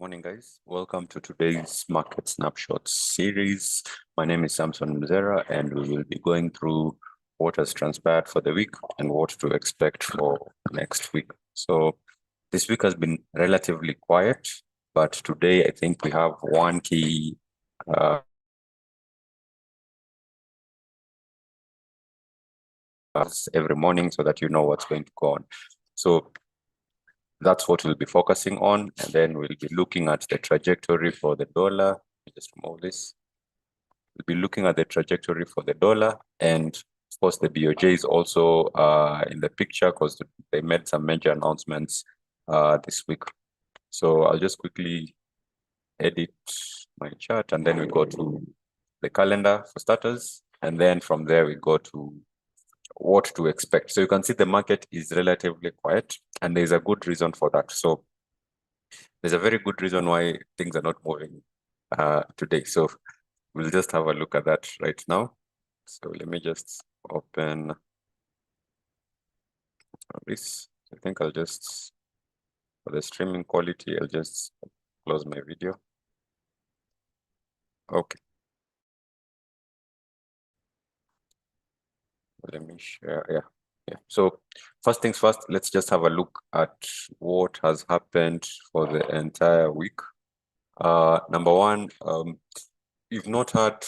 Morning, guys. Welcome to today's Market Snapshot series. My name is Samson Mzera, and we will be going through what has transpired for the week and what to expect for next week. So this week has been relatively quiet, but today I think we have one key every morning so that you know what's going to go on. So that's what we'll be focusing on, and then we'll be looking at the trajectory for the dollar. Just remove this. We'll be looking at the trajectory for the dollar, and of course the BOJ is also in the picture because they made some major announcements this week. So I'll just quickly edit my chart, and then we go to the calendar for starters, and then from there we go to what to expect. So you can see the market is relatively quiet, and there's a good reason for that. So there's a very good reason why things are not moving today. So we'll just have a look at that right now. So let me just open this. I think I'll just, for the streaming quality, I'll just close my video. Okay. Let me share. Yeah. So first things first, let's just have a look at what has happened for the entire week. Number one, you've not had,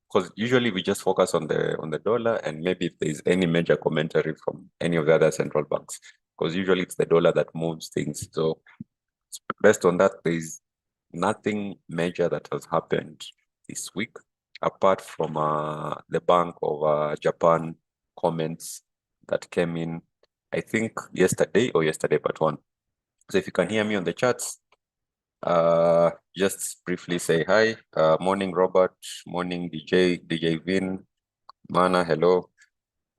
because usually we just focus on the dollar and maybe if there's any major commentary from any of the other central banks, because usually it's the dollar that moves things. So based on that, there's nothing major that has happened this week apart from the Bank of Japan comments that came in, I think yesterday but one. So if you can hear me on the charts, just briefly say hi. Morning, Robert. Morning, DJ Vin. Mana, hello.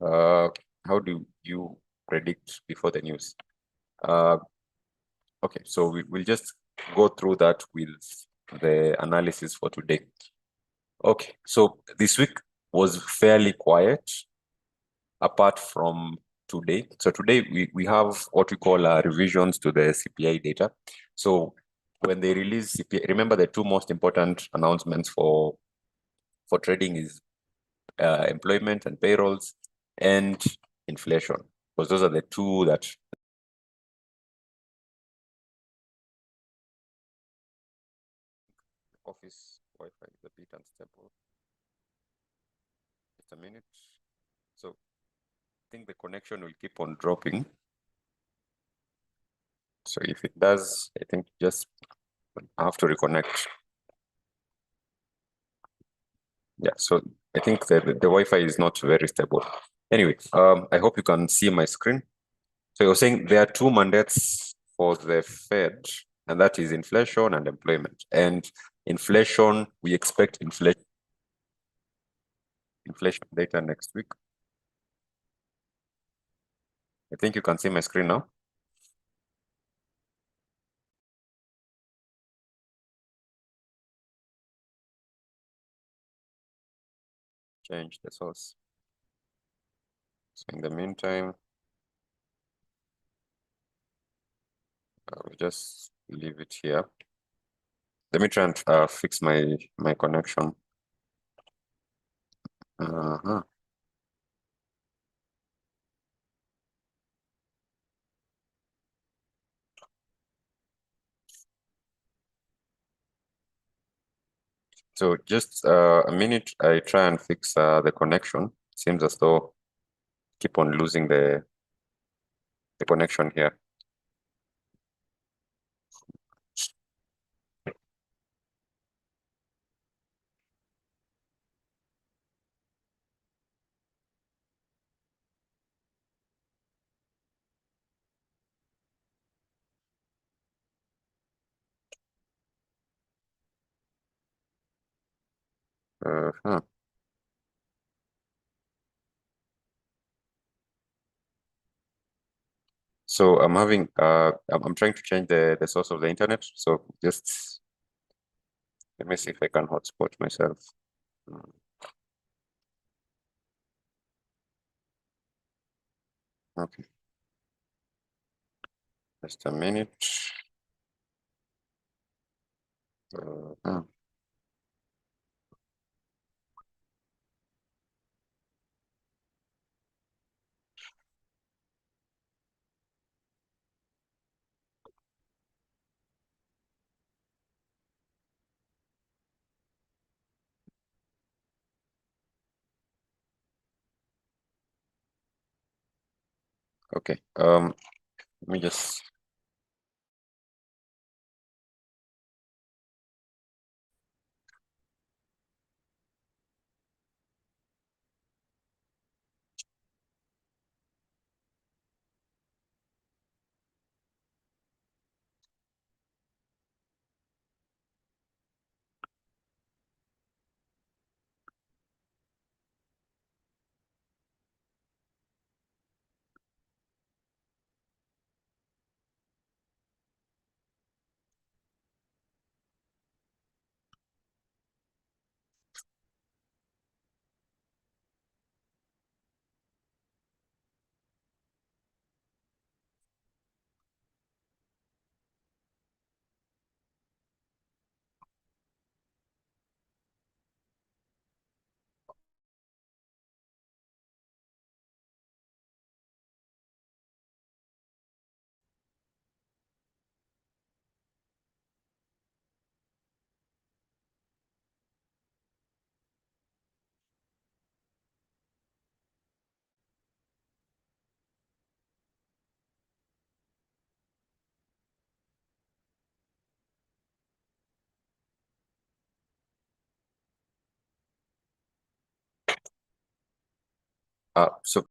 How do you predict before the news? Okay, so we'll just go through that with the analysis for today. Okay, so this week was fairly quiet apart from today. So today we have what we call revisions to the CPI data. So when they release CPI, remember the two most important announcements for trading is employment and payrolls and inflation, because those are the two that office Wi-Fi is a bit unstable. Just a minute. So I think the connection will keep on dropping. So if it does, I think just have to reconnect. Yeah, so I think the Wi-Fi is not very stable. Anyway, I hope you can see my screen. So you're saying there are two mandates for the Fed, and that is inflation and employment. And inflation, we expect inflation data next week. I think you can see my screen now. Change the source. So in the meantime, I'll just leave it here. Let me try and fix my connection. So just a minute, I try and fix the connection. Seems as though keep on losing the connection here. So I'm having I'm trying to change the source of the internet. So just let me see if I can hotspot myself. Okay. Just a minute. Uh, okay. Let me just. So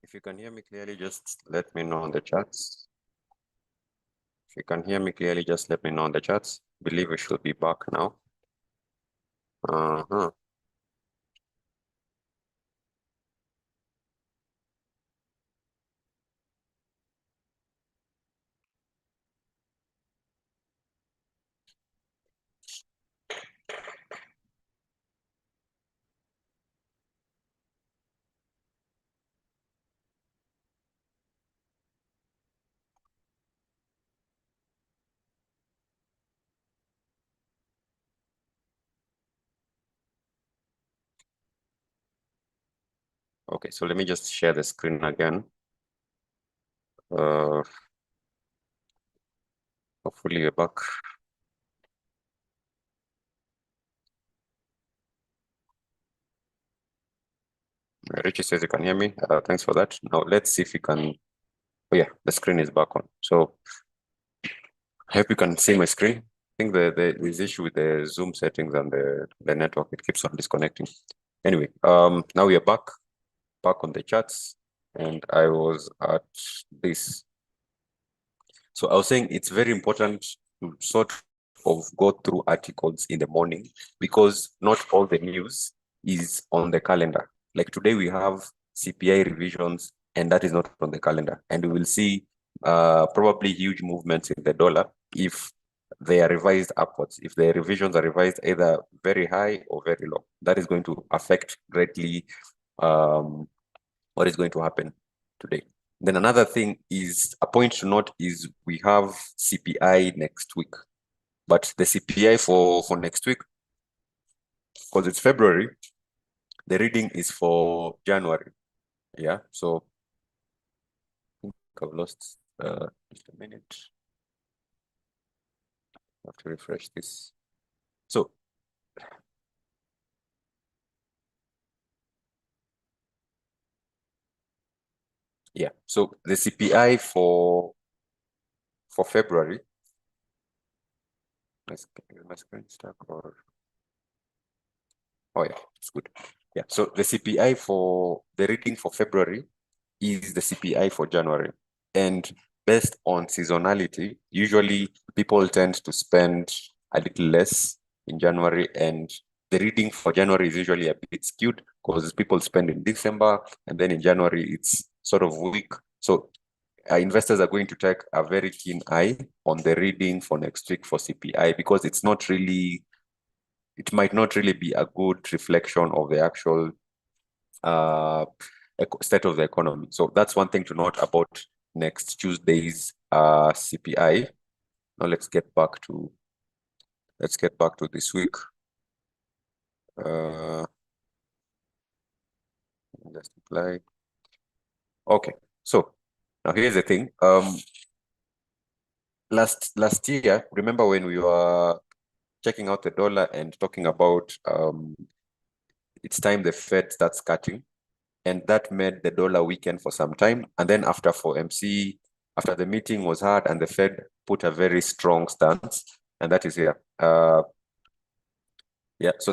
if you can hear me clearly, just let me know in the chats. If you can hear me clearly, just let me know in the chats. Believe we should be back now. Uh-huh. Okay, so let me just share the screen again. Hopefully we're back. Richie says you can hear me. Thanks for that. Now let's see if we can. Oh yeah, the screen is back on. So I hope you can see my screen. I think there's issue with the Zoom settings and the network. It keeps on disconnecting. Anyway, now we are back on the charts, and I was at this. So I was saying it's very important to sort of go through articles in the morning because not all the news is on the calendar. Like today we have CPI revisions, and that is not on the calendar. And we will see probably huge movements in the dollar if they are revised upwards. If the revisions are revised either very high or very low, that is going to affect greatly what is going to happen today. Then another thing is a point to note is we have CPI next week, but the CPI for next week, because it's February, the reading is for January. Yeah, so I think I've lost just a minute. I have to refresh this. So yeah, so the CPI for February. My screen stuck or oh yeah, it's good. Yeah, so the CPI for the reading for February is the CPI for January. And based on seasonality, usually people tend to spend a little less in January, and the reading for January is usually a bit skewed because people spend in December, and then in January it's sort of weak. So investors are going to take a very keen eye on the reading for next week for CPI, because it might not really be a good reflection of the actual state of the economy. So that's one thing to note about next Tuesday's CPI. Now let's get back to this week. Just apply. Okay, so now here's the thing. Last year, remember when we were checking out the dollar and talking about it's time the Fed starts cutting, and that made the dollar weaken for some time. And then after the meeting was had and the Fed put a very strong stance, and that is here. So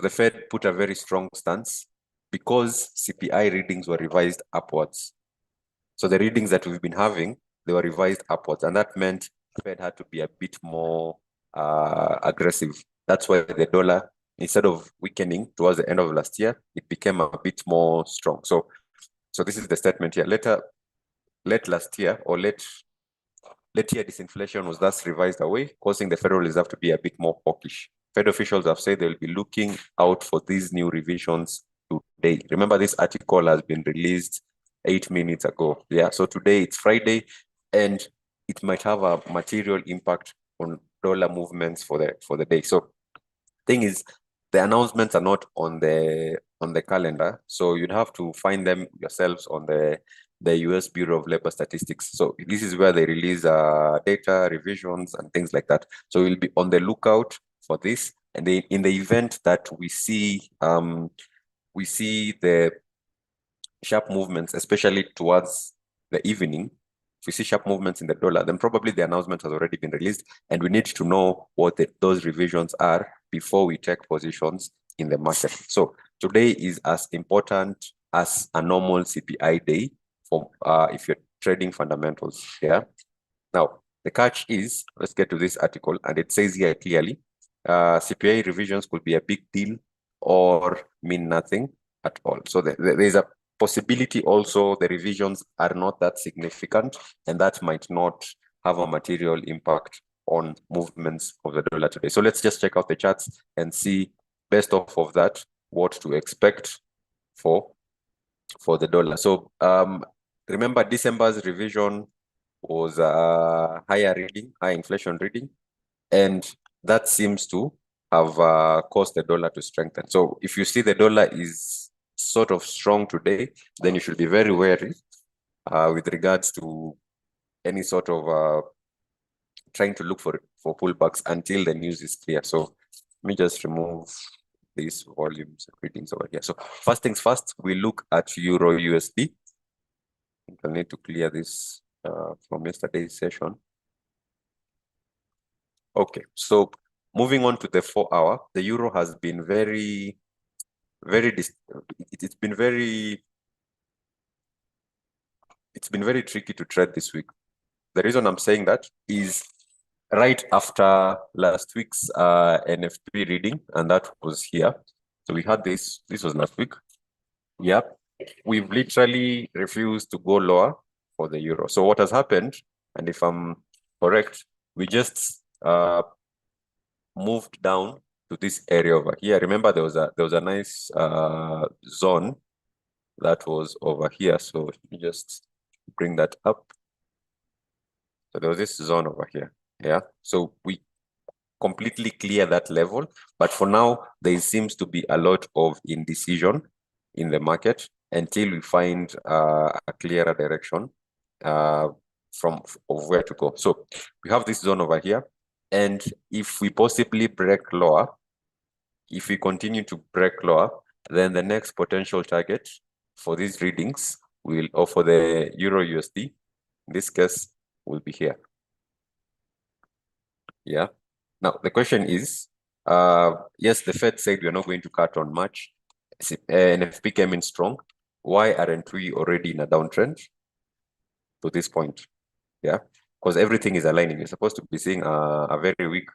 the Fed put a very strong stance because CPI readings were revised upwards. So the readings that we've been having, they were revised upwards, and that meant the Fed had to be a bit more aggressive. That's why the dollar, instead of weakening towards the end of last year, it became a bit more strong. So this is the statement here. Late last year, or late year disinflation was thus revised away, causing the Federal Reserve to be a bit more hawkish. Fed officials have said they'll be looking out for these new revisions today. Remember, this article has been released 8 minutes ago. Yeah, so today it's Friday, and it might have a material impact on dollar movements for the day. So thing is, the announcements are not on the calendar, so you'd have to find them yourselves on the US Bureau of Labor Statistics. So this is where they release data, revisions, and things like that. So we'll be on the lookout for this. And in the event that we see the sharp movements, especially towards the evening, if we see sharp movements in the dollar, then probably the announcement has already been released, and we need to know what those revisions are before we take positions in the market. So today is as important as a normal CPI day for if you're trading fundamentals. Yeah. Now the catch is, let's get to this article, and it says here clearly, CPI revisions could be a big deal or mean nothing at all. So there's a possibility also the revisions are not that significant, and that might not have a material impact on movements of the dollar today. So let's just check out the charts and see, based off of that, what to expect for the dollar. So remember, December's revision was a high inflation reading, and that seems to have caused the dollar to strengthen. So if you see the dollar is sort of strong today, then you should be very wary with regards to any sort of trying to look for pullbacks until the news is clear. So let me just remove these volumes and readings over here. So first things first, we look at Euro USD. I'll need to clear this from yesterday's session. Okay, so moving on to the 4-hour, the euro has been it's been very tricky to trade this week. The reason I'm saying that is right after last week's NFP reading, and that was here. So we had this was last week. Yep. We've literally refused to go lower for the euro. So what has happened, and if I'm correct, we just moved down to this area over here. Remember, there was a nice zone that was over here. So let me just bring that up. So there was this zone over here. Yeah. So we completely clear that level, but for now there seems to be a lot of indecision in the market until we find a clearer direction of where to go. So we have this zone over here, and if we possibly break lower, if we continue to break lower, then the next potential target for these readings will, or for the Euro USD, in this case, will be here. Yeah. Now the question is, yes, the Fed said we're not going to cut on March. NFP came in strong. Why aren't we already in a downtrend to this point? Yeah, because everything is aligning. You're supposed to be seeing a very weak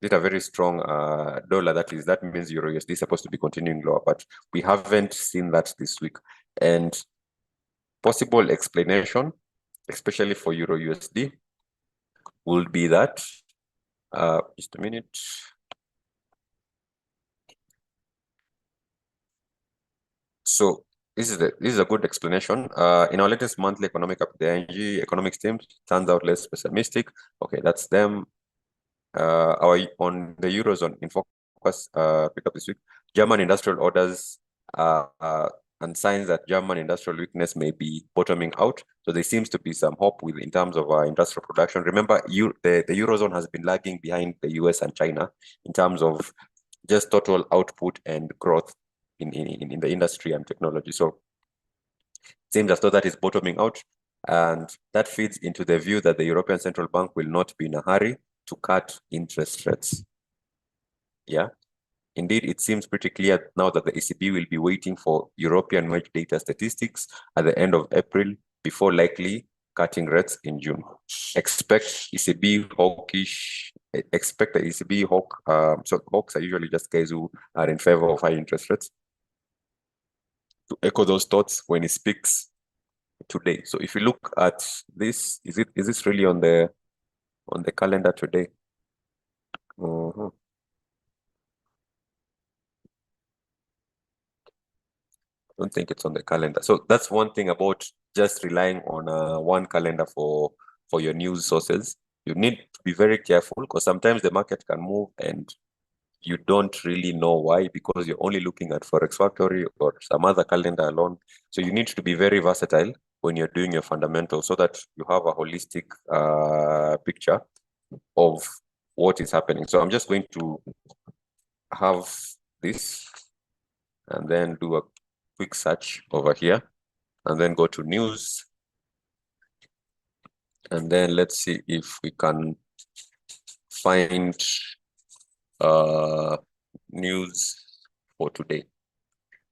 did a very strong dollar. That means Euro USD is supposed to be continuing lower, but we haven't seen that this week. And possible explanation, especially for Euro USD, will be that just a minute. So this is a good explanation. In our latest monthly economic update, the ING economics team turns out less pessimistic. Okay, that's them. On the Eurozone in focus pick up this week, German industrial orders and signs that German industrial weakness may be bottoming out. So there seems to be some hope in terms of industrial production. Remember, the Eurozone has been lagging behind the US and China in terms of just total output and growth in the industry and technology. So it seems as though that is bottoming out. And that feeds into the view that the European Central Bank will not be in a hurry to cut interest rates. Yeah. Indeed, it seems pretty clear now that the ECB will be waiting for European wage data statistics at the end of April before likely cutting rates in June. Expect ECB hawkish. Expect the ECB hawk. So hawks are usually just guys who are in favor of high interest rates. To echo those thoughts when he speaks today. So if you look at this, is this really on the calendar today? I don't think it's on the calendar. So that's one thing about just relying on one calendar for your news sources. You need to be very careful because sometimes the market can move and you don't really know why, because you're only looking at Forex Factory or some other calendar alone. So you need to be very versatile when you're doing your fundamentals so that you have a holistic picture of what is happening. So I'm just going to have this and then do a quick search over here and then go to news. And then let's see if we can find news for today.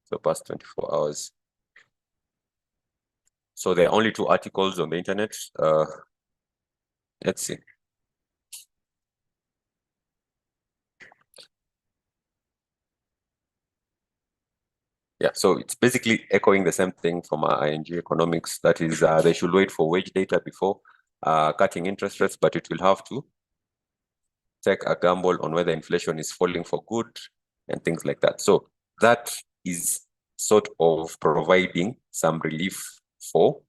So past 24 hours. So there are only 2 articles on the internet. Let's see. Yeah, so it's basically echoing the same thing from ING Economics. That is, they should wait for wage data before cutting interest rates, but it will have to take a gamble on whether inflation is falling for good and things like that. So that is sort of providing some relief for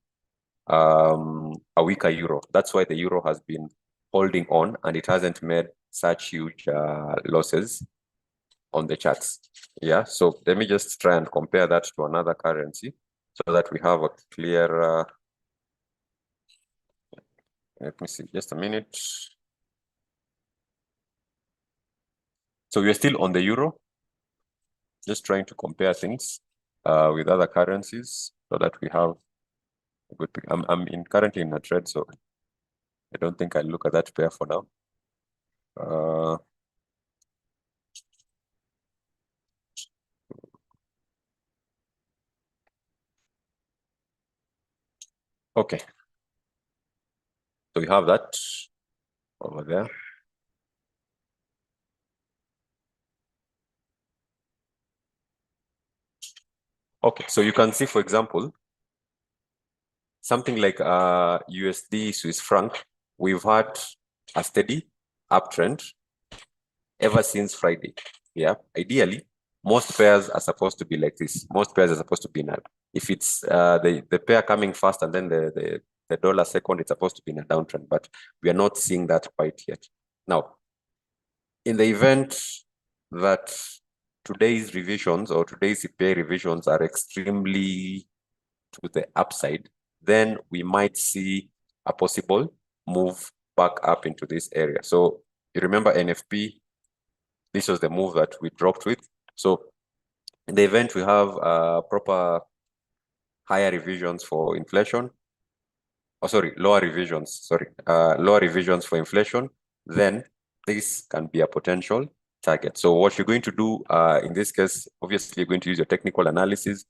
a weaker euro. That's why the euro has been holding on and it hasn't made such huge losses on the charts. Yeah, so let me just try and compare that to another currency so that we have a clear let me see, just a minute. So we're still on the euro, just trying to compare things with other currencies so that we have a good pick. I'm currently in a trade, so I don't think I'll look at that pair for now. Okay. So we have that over there. Okay, so you can see, for example, something like USD Swiss franc, we've had a steady uptrend ever since Friday. Yeah, ideally, most pairs are supposed to be like this. Most pairs are supposed to be in a, if it's the pair coming first and then the dollar second, it's supposed to be in a downtrend, but we are not seeing that quite yet. Now, in the event that today's revisions or today's CPI revisions are extremely to the upside, then we might see a possible move back up into this area. So you remember NFP, this was the move that we dropped with. So in the event we have proper higher revisions for inflation, lower revisions for inflation, then this can be a potential target. So what you're going to do in this case, obviously you're going to use your technical analysis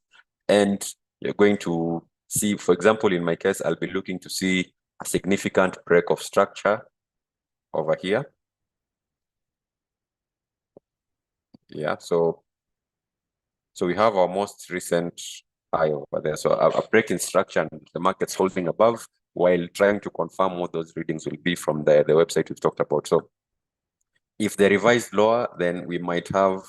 and you're going to see, for example, in my case, I'll be looking to see a significant break of structure over here. Yeah, so we have our most recent high over there. So a break instruction, the market's holding above while trying to confirm what those readings will be from the website we've talked about. So if they revise lower, then we might have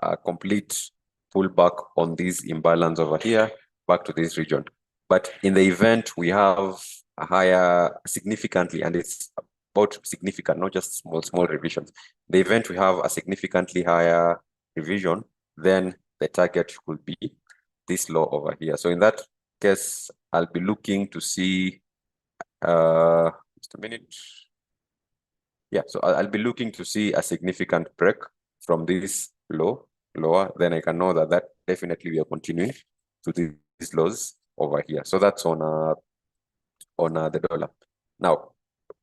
a complete pullback on this imbalance over here back to this region. But in the event we have a higher significantly, and it's about significant, not just small revisions. The event we have a significantly higher revision, then the target could be this low over here. So in that case, I'll be looking to see, just a minute. Yeah, so I'll be looking to see a significant break from this lower, then I can know that definitely we are continuing to these lows over here. So that's on the dollar. Now,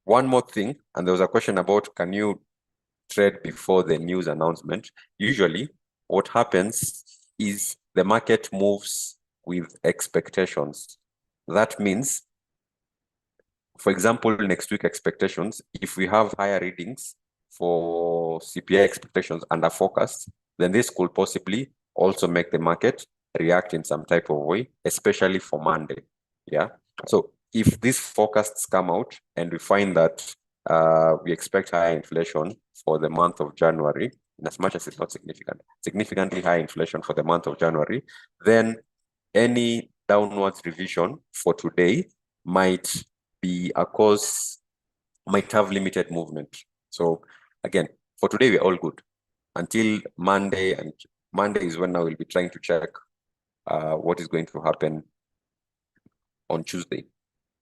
one more thing, and there was a question about, can you trade before the news announcement? Usually, what happens is the market moves with expectations. That means, for example, next week expectations, if we have higher readings for CPI expectations and a forecast, then this could possibly also make the market react in some type of way, especially for Monday. Yeah. So if these forecasts come out and we find that we expect higher inflation for the month of January, in as much as it's not significantly high inflation for the month of January, then any downwards revision for today might be a cause, might have limited movement. So again, for today, we're all good until Monday, and Monday is when I will be trying to check what is going to happen on Tuesday,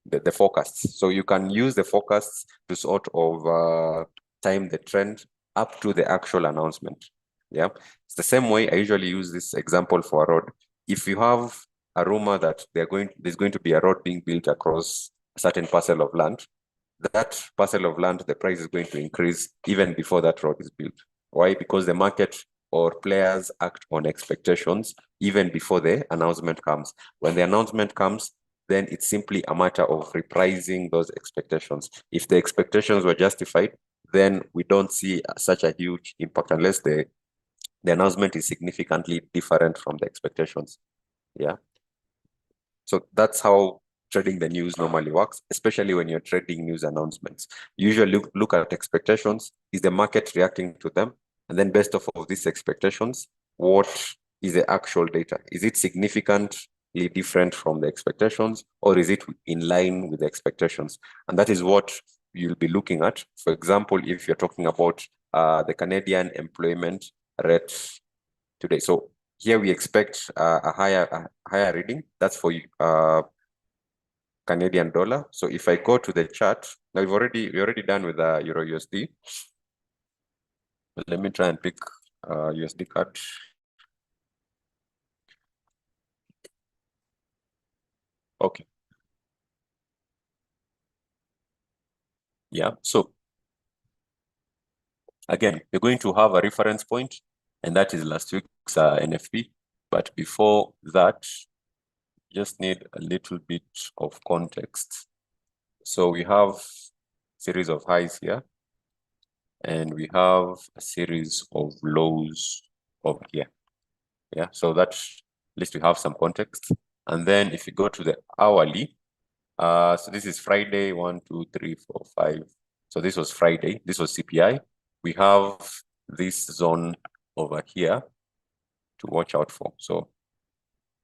the forecasts. So you can use the forecasts to sort of time the trend up to the actual announcement. Yeah, it's the same way I usually use this example for a road. If you have a rumor that there's going to be a road being built across a certain parcel of land, that parcel of land, the price is going to increase even before that road is built. Why? Because the market or players act on expectations even before the announcement comes. When the announcement comes, then it's simply a matter of repricing those expectations. If the expectations were justified, then we don't see such a huge impact unless the announcement is significantly different from the expectations. Yeah. So that's how trading the news normally works, especially when you're trading news announcements. You usually look at expectations. Is the market reacting to them? And then based off of these expectations, what is the actual data? Is it significantly different from the expectations, or is it in line with the expectations? And that is what you'll be looking at. For example, if you're talking about the Canadian employment rate today. So here we expect a higher reading. That's for Canadian dollar. So if I go to the chart, now we're already done with the Euro USD. Let me try and pick USD card. Okay. Yeah. So again, you're going to have a reference point, and that is last week's NFP. But before that, just need a little bit of context. So we have series of highs here, and we have a series of lows over here. Yeah, so that at least we have some context. And then if you go to the hourly, so this is Friday, 1, 2, 3, 4, 5. So this was Friday, this was CPI. We have this zone over here to watch out for. So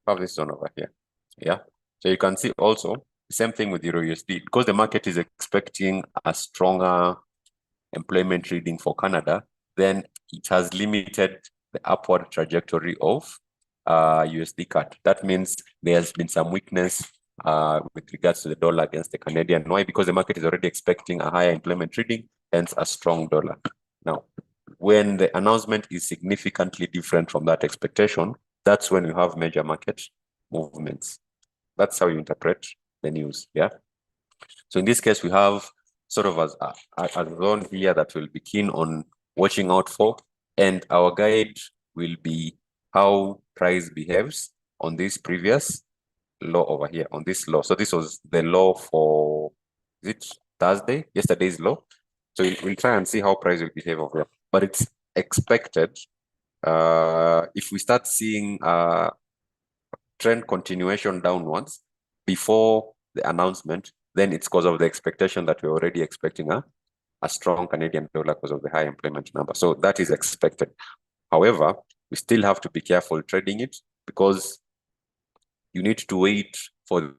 have this zone over here. Yeah. So you can see also the same thing with Euro USD, because the market is expecting a stronger employment reading for Canada, then it has limited the upward trajectory of USD cut. That means there's been some weakness with regards to the dollar against the Canadian. Why? Because the market is already expecting a higher employment reading, hence a strong dollar. Now, when the announcement is significantly different from that expectation, that's when you have major market movements. That's how you interpret the news. Yeah. So in this case, we have sort of a zone here that we'll be keen on watching out for, and our guide will be how price behaves on this previous low over here, on this low. So this was the low for, is it Thursday? Yesterday's low. So we'll try and see how price will behave over here. But it's expected If we start seeing trend continuation downwards before the announcement, then it's because of the expectation that we're already expecting a strong Canadian dollar because of the high employment number. So that is expected. However, we still have to be careful trading it because you need to wait for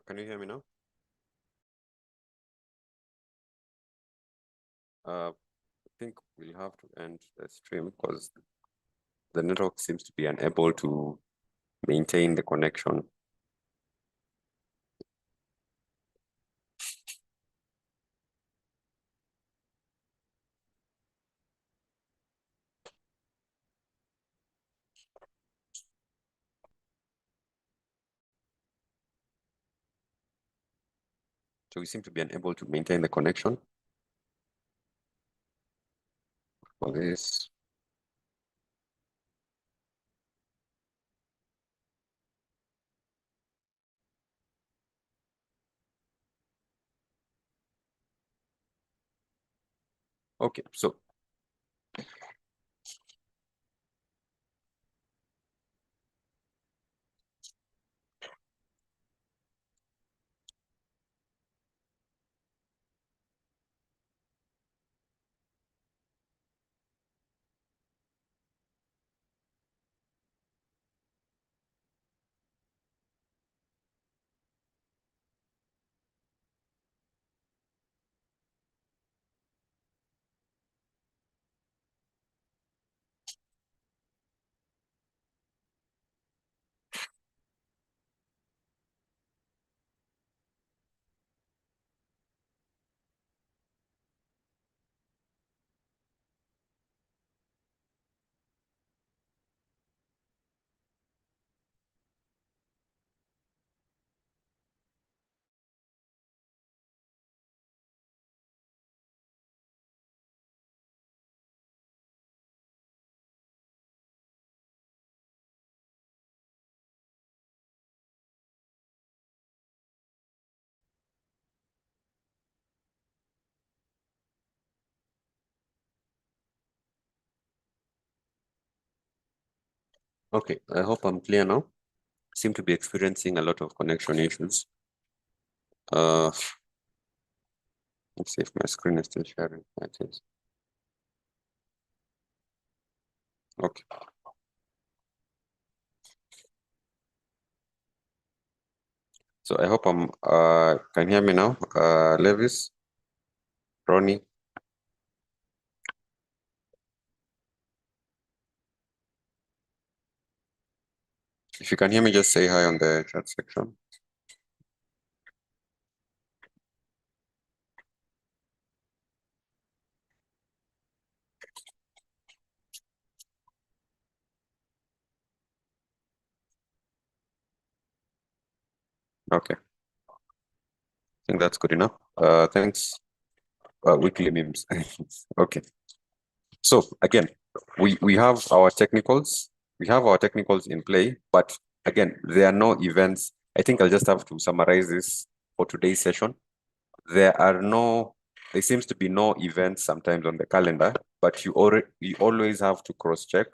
can you hear me now? I think we'll have to end the stream because the network seems to be unable to maintain the connection. So we seem to be unable to maintain the connection for this. Okay, so okay, I hope I'm clear now. Seem to be experiencing a lot of connection issues. Let's see if my screen is still sharing. It is. Okay. So I hope I'm can hear me now. Levis, Ronnie. If you can hear me, just say hi on the chat section. Okay, I think that's good enough. Thanks. Weekly memes. Okay. So again, we have our technicals. We have our technicals in play, but again, there are no events. I think I'll just have to summarize this for today's session. There seems to be no events sometimes on the calendar, but you always have to cross-check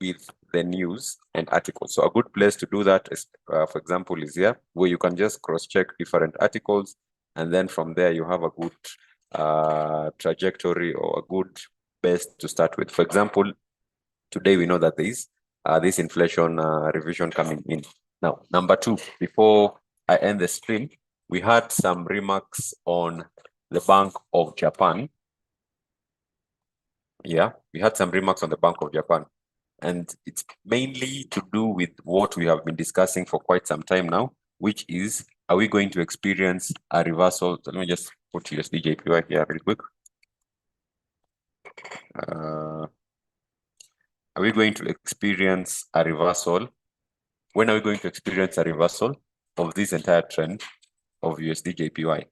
with the news and articles. So a good place to do that is, for example, is here, where you can just cross-check different articles, and then from there you have a good trajectory or a good base to start with. For example, today we know that there is this inflation revision coming in. Now, number two, before I end the stream, we had some remarks on the Bank of Japan. Yeah, we had some remarks on the Bank of Japan. And it's mainly to do with what we have been discussing for quite some time now, which is, are we going to experience a reversal? So let me just put USD JPY here real quick. Are we going to experience a reversal? When are we going to experience a reversal of this entire trend of USD JPY?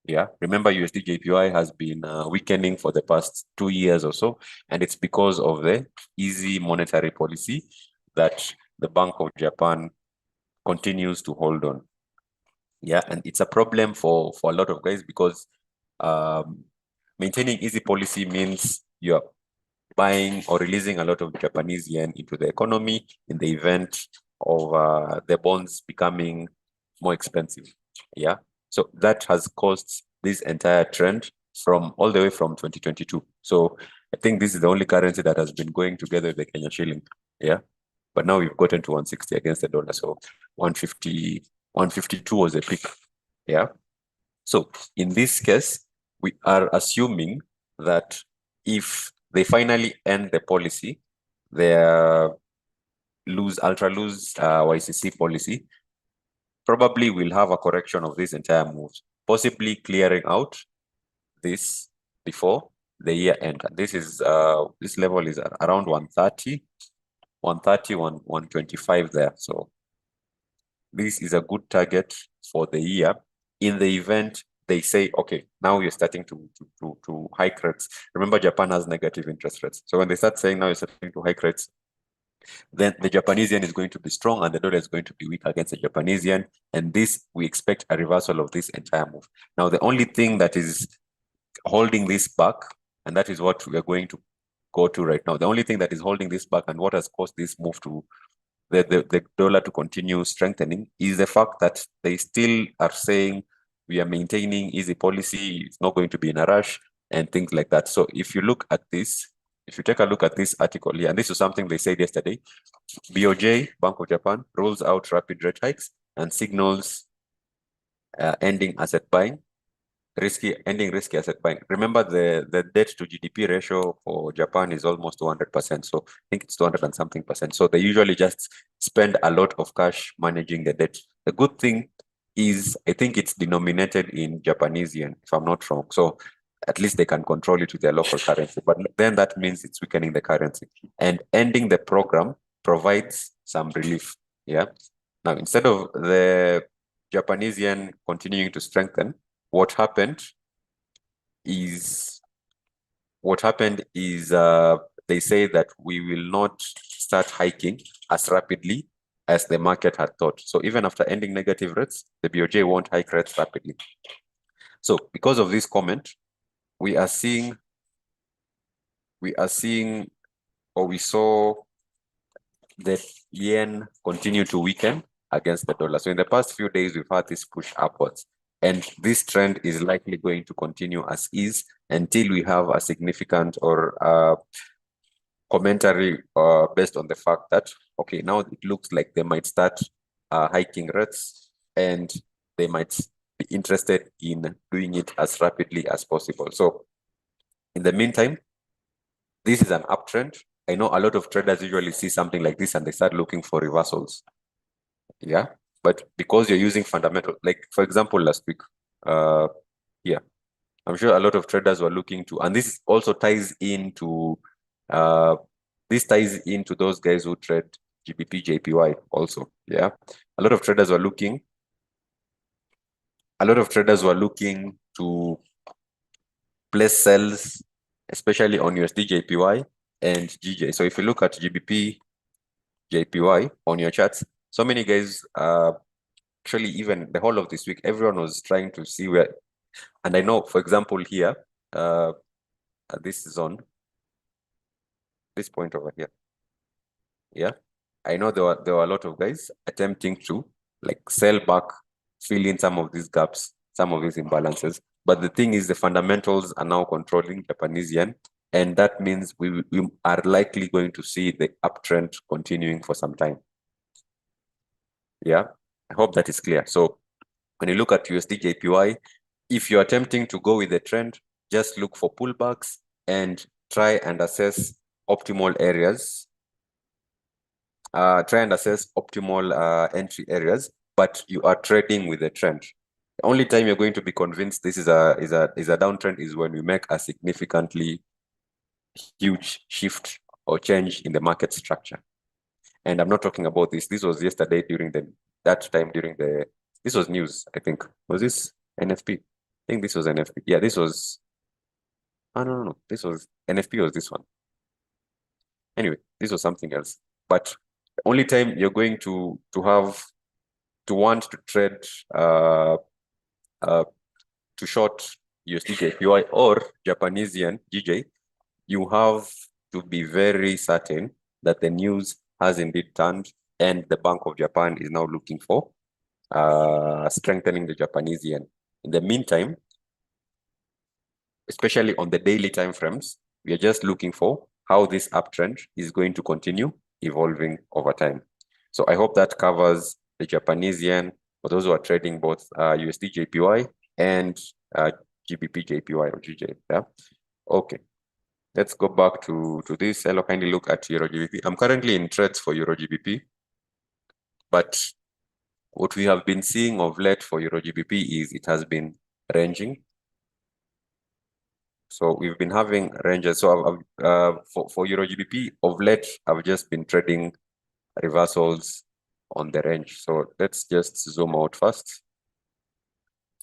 Yeah, remember USD JPY has been weakening for the past 2 years or so, and it's because of the easy monetary policy that the Bank of Japan continues to hold on. Yeah, and it's a problem for a lot of guys because maintaining easy policy means you're buying or releasing a lot of Japanese yen into the economy in the event of the bonds becoming more expensive. Yeah, so that has caused this entire trend from all the way from 2022. So I think this is the only currency that has been going together with the Kenya shilling. Yeah, but now we've gotten to 160 against the dollar. So 150, 152 was a peak. Yeah. So in this case, we are assuming that if they finally end the policy, their ultra loose YCC policy, probably we'll have a correction of this entire move, possibly clearing out this before the year end. And this level is around 130, 125 there. So this is a good target for the year in the event they say, okay, now you're starting to hike rates. Remember, Japan has negative interest rates. So when they start saying now you're starting to hike rates, then the Japanese yen is going to be strong and the dollar is going to be weak against the Japanese yen. And this, we expect a reversal of this entire move. Now, the only thing that is holding this back, and that is what we are going to go to right now. The only thing that is holding this back and what has caused this move to the dollar to continue strengthening is the fact that they still are saying we are maintaining easy policy, it's not going to be in a rush and things like that. So if you look at this, if you take a look at this article here, and this is something they said yesterday, BOJ, Bank of Japan, rolls out rapid rate hikes and signals ending asset buying. Ending risky asset buying. Remember, the debt to GDP ratio for Japan is almost 200%. So I think it's 200 and something percent. So they usually just spend a lot of cash managing the debt. The good thing is, I think it's denominated in Japanese yen, if I'm not wrong. So at least they can control it with their local currency. But then that means it's weakening the currency. And ending the program provides some relief. Yeah. Now, instead of the Japanese yen continuing to strengthen, what happened is they say that we will not start hiking as rapidly as the market had thought. So even after ending negative rates, the BOJ won't hike rates rapidly. So because of this comment, we saw the yen continue to weaken against the dollar. So in the past few days, we've had this push upwards. And this trend is likely going to continue as is until we have a significant or commentary based on the fact that, okay, now it looks like they might start hiking rates and they might be interested in doing it as rapidly as possible. So in the meantime, this is an uptrend. I know a lot of traders usually see something like this and they start looking for reversals. Yeah, but because you're using fundamental, like for example, last week, yeah, I'm sure a lot of traders were looking to, and this also ties into, those guys who trade GBP, JPY also. Yeah, a lot of traders were looking a lot of traders were looking to place sells, especially on USD JPY and GJ. So if you look at GBP JPY on your charts, so many guys, actually even the whole of this week, everyone was trying to see where, and I know, for example, here, this is on this point over here. Yeah, I know there were a lot of guys attempting to like sell back, fill in some of these gaps, some of these imbalances. But the thing is, the fundamentals are now controlling Japanese yen, and that means we are likely going to see the uptrend continuing for some time. Yeah, I hope that is clear. So when you look at USD JPY, if you're attempting to go with the trend, just look for pullbacks and try and assess optimal areas. Try and assess optimal entry areas, but you are trading with the trend. The only time you're going to be convinced this is a downtrend is when we make a significantly huge shift or change in the market structure. And I'm not talking about this. This was yesterday during this was news, I think. Was this NFP? I think this was NFP. Yeah, this was, no. This was NFP was this one. Anyway, this was something else. But the only time you're going to want to trade to short USD JPY or Japanese yen GJ, you have to be very certain that the news has indeed turned and the Bank of Japan is now looking for strengthening the Japanese yen. In the meantime, especially on the daily time frames, we are just looking for how this uptrend is going to continue evolving over time. So I hope that covers the Japanese yen for those who are trading both USD JPY and GBP JPY or GJ. Yeah. Okay. Let's go back to this. Hello, kindly look at Euro GBP. I'm currently in trades for Euro GBP, but what we have been seeing of late for Euro GBP is it has been ranging. So we've been having ranges. So for Euro GBP of late, I've just been trading reversals on the range. So let's just zoom out first,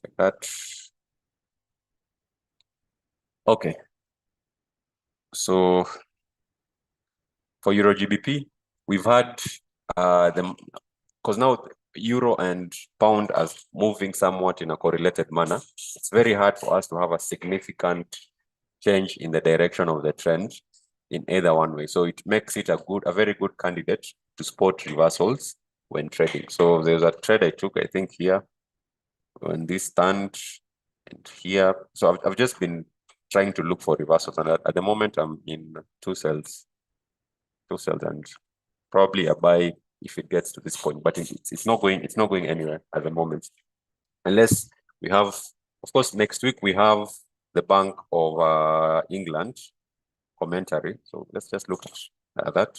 like that. Okay. So for Euro GBP, we've had because now Euro and Pound are moving somewhat in a correlated manner. It's very hard for us to have a significant change in the direction of the trend in either one way. So it makes it a very good candidate to spot reversals when trading. So there's a trade I took, I think here, when this stand and here. So I've just been trying to look for reversals, and at the moment I'm in two cells and probably a buy if it gets to this point, but it's not going anywhere at the moment, unless we have, of course, next week we have the Bank of England commentary. So let's just look at that.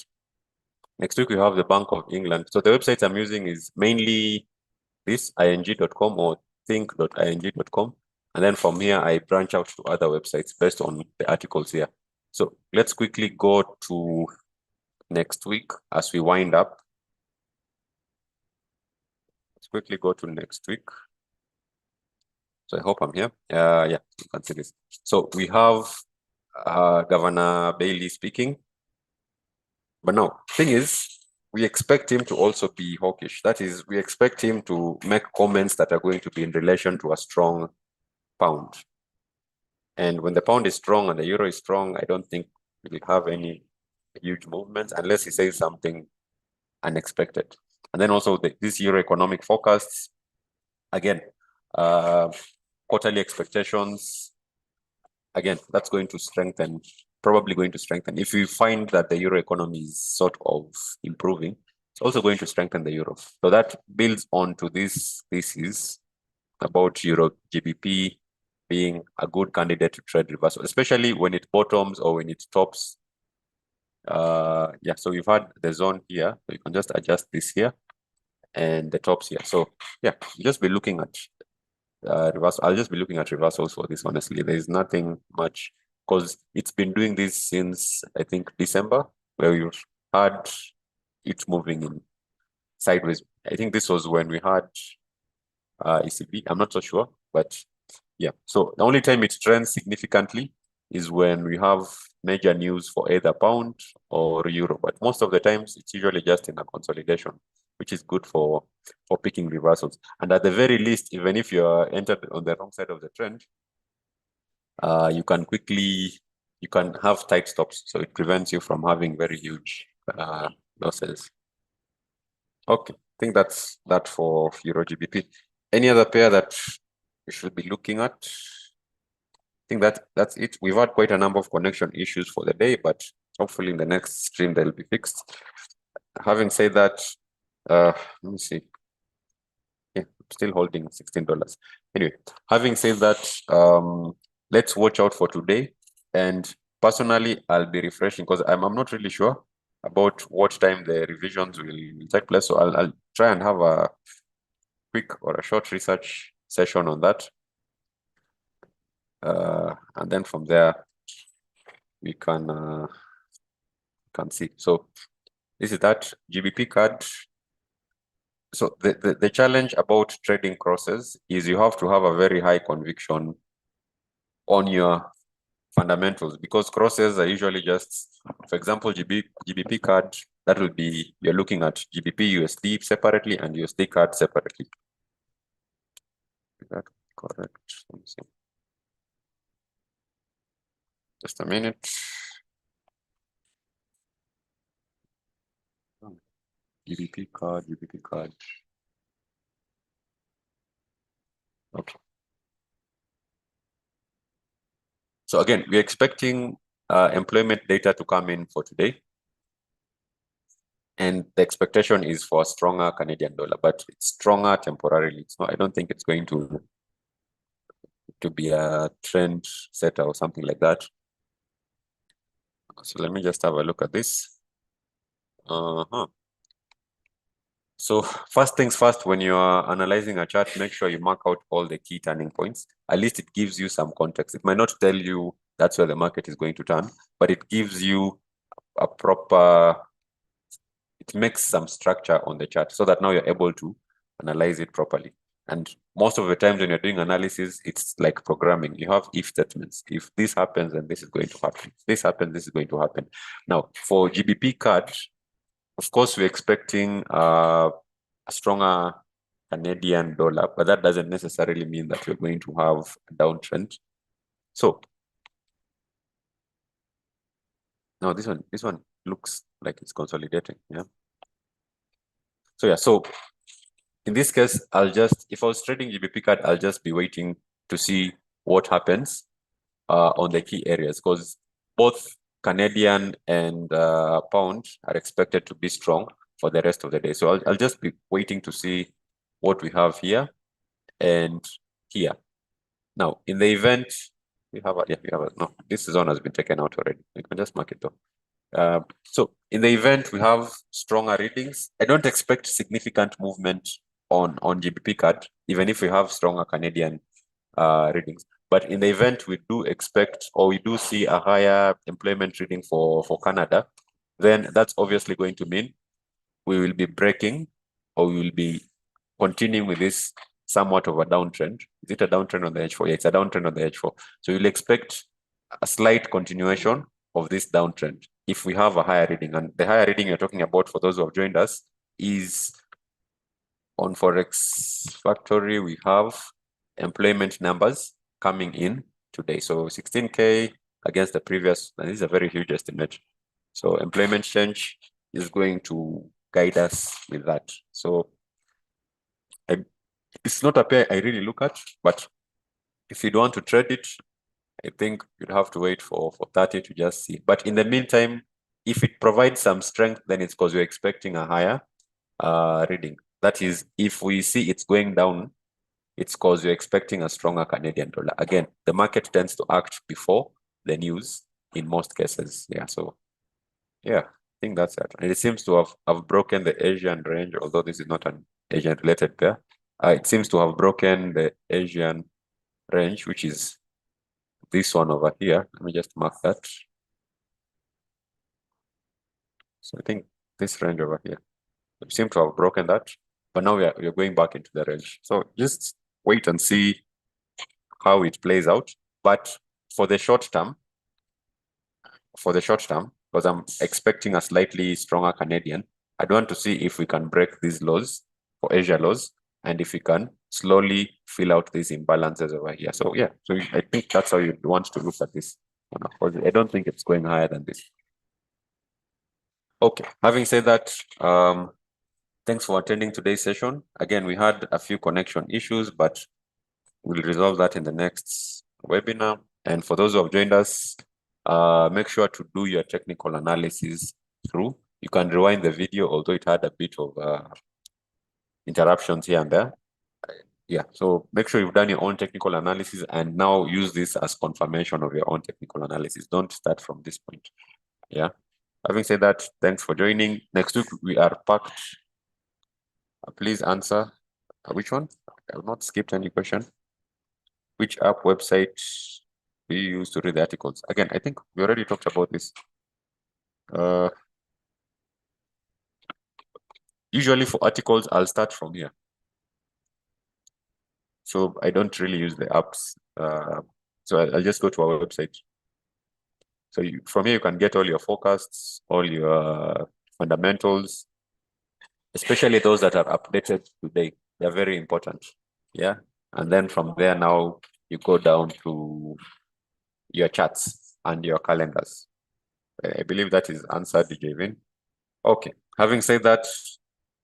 Next week we have the Bank of England. So the website I'm using is mainly this ing.com or think.ing.com, and then from here I branch out to other websites based on the articles here. So let's quickly go to next week as we wind up. Let's quickly go to next week. So I hope I'm here. Yeah, you can see this. So we have Governor Bailey speaking. But now, thing is, we expect him to also be hawkish. That is, we expect him to make comments that are going to be in relation to a strong pound. And when the pound is strong and the euro is strong, I don't think we'll have any huge movements unless he says something unexpected. And then also this euro economic forecasts, again, quarterly expectations, again, that's going to strengthen, probably going to strengthen. If we find that the euro economy is sort of improving, it's also going to strengthen the euro. So that builds on to this thesis about Euro GBP being a good candidate to trade reversal, especially when it bottoms or when it tops. Yeah, so we've had the zone here. So you can just adjust this here and the tops here. So yeah, just be looking at reversal. I'll just be looking at reversals for this, honestly. There's nothing much, because it's been doing this since, I think, December, where we've had it moving in sideways. I think this was when we had ECB. I'm not so sure, but yeah. So the only time it trends significantly is when we have major news for either pound or euro. But most of the times, it's usually just in a consolidation, which is good for picking reversals. And at the very least, even if you're entered on the wrong side of the trend, you can have tight stops, so it prevents you from having very huge losses. Okay, I think that's that for Euro GBP. Any other pair that we should be looking at? I think that's it. We've had quite a number of connection issues for the day, but hopefully in the next stream they'll be fixed. Having said that, let me see. Yeah, I'm still holding $16. Anyway, having said that, let's watch out for today. And personally, I'll be refreshing because I'm not really sure about what time the revisions will take place. So I'll try and have a quick or a short research session on that. And then from there, we can see. So this is that GBP card. So the challenge about trading crosses is you have to have a very high conviction on your fundamentals, because crosses are usually just, for example, GBP card, that will be, you're looking at GBP USD separately and USD card separately. Is that correct? Let me see. Just a minute. GBP card, GBP card. Okay. So again, we're expecting employment data to come in for today. And the expectation is for a stronger Canadian dollar, but it's stronger temporarily. It's not, I don't think it's going to be a trend setter or something like that. So let me just have a look at this. So first things first, when you are analyzing a chart, make sure you mark out all the key turning points. At least it gives you some context. It might not tell you that's where the market is going to turn, but it gives you a proper, it makes some structure on the chart so that now you're able to analyze it properly. And most of the times when you're doing analysis, it's like programming. You have if statements. If this happens, then this is going to happen. If this happens, this is going to happen. Now, for GBP card, of course, we're expecting a stronger Canadian dollar, but that doesn't necessarily mean that we're going to have a downtrend. So now this one looks like it's consolidating. Yeah. So yeah, so in this case, if I was trading GBP card, I'll just be waiting to see what happens on the key areas, because both Canadian and pound are expected to be strong for the rest of the day. So I'll just be waiting to see what we have here and here. Now, in the event no, this zone has been taken out already. You can just mark it though. So in the event we have stronger readings, I don't expect significant movement on GBP card, even if we have stronger Canadian readings. But in the event we do expect, or we do see a higher employment reading for Canada, then that's obviously going to mean we will be breaking, or we will be continuing with this somewhat of a downtrend. Is it a downtrend on the H4? Yeah, it's a downtrend on the H4. So you'll expect a slight continuation of this downtrend if we have a higher reading. And the higher reading you're talking about, for those who have joined us, is on Forex Factory. We have employment numbers coming in today. So 16K against the previous, and this is a very huge estimate. So employment change is going to guide us with that. So it's not a pair I really look at, but if you'd want to trade it, I think you'd have to wait for 30 to just see. But in the meantime, if it provides some strength, then it's because you're expecting a higher reading. That is, if we see it's going down, it's because you're expecting a stronger Canadian dollar. Again, the market tends to act before the news in most cases. Yeah, so yeah, I think that's it. And it seems to have broken the Asian range, although this is not an Asian related pair. It seems to have broken the Asian range, which is this one over here. Let me just mark that. So I think this range over here, it seems to have broken that. but now we're going back into the range. So just wait and see how it plays out. But for the short term, because I'm expecting a slightly stronger Canadian, I'd want to see if we can break these lows for Asia lows, and if we can slowly fill out these imbalances over here. So yeah, so I think that's how you want to look at this. And of course, I don't think it's going higher than this. Okay, having said that, thanks for attending today's session. Again, we had a few connection issues, but we'll resolve that in the next webinar. And for those who have joined us, make sure to do your technical analysis through. You can rewind the video, although it had a bit of interruptions here and there. Yeah, so make sure you've done your own technical analysis and now use this as confirmation of your own technical analysis. Don't start from this point. Yeah. Having said that, thanks for joining. Next week, we are packed. Please answer. Which one? I have not skipped any question. Which app website do you use to read the articles? Again, I think we already talked about this. Usually for articles, I'll start from here. So I don't really use the apps. So I'll just go to our website. So from here, you can get all your forecasts, all your fundamentals, especially those that are updated today. They're very important. Yeah. And then from there, now you go down to your charts and your calendars. I believe that is answered, Javin. Okay. Having said that,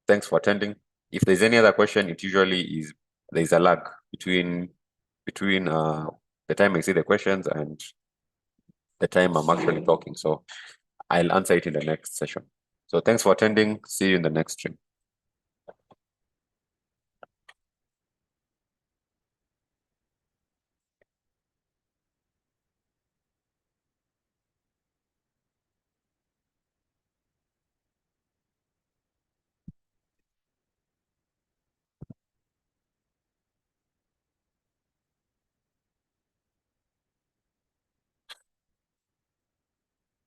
thanks for attending. If there's any other question, it usually is there's a lag between the time I see the questions and the time I'm actually talking. So I'll answer it in the next session. So thanks for attending. See you in the next stream.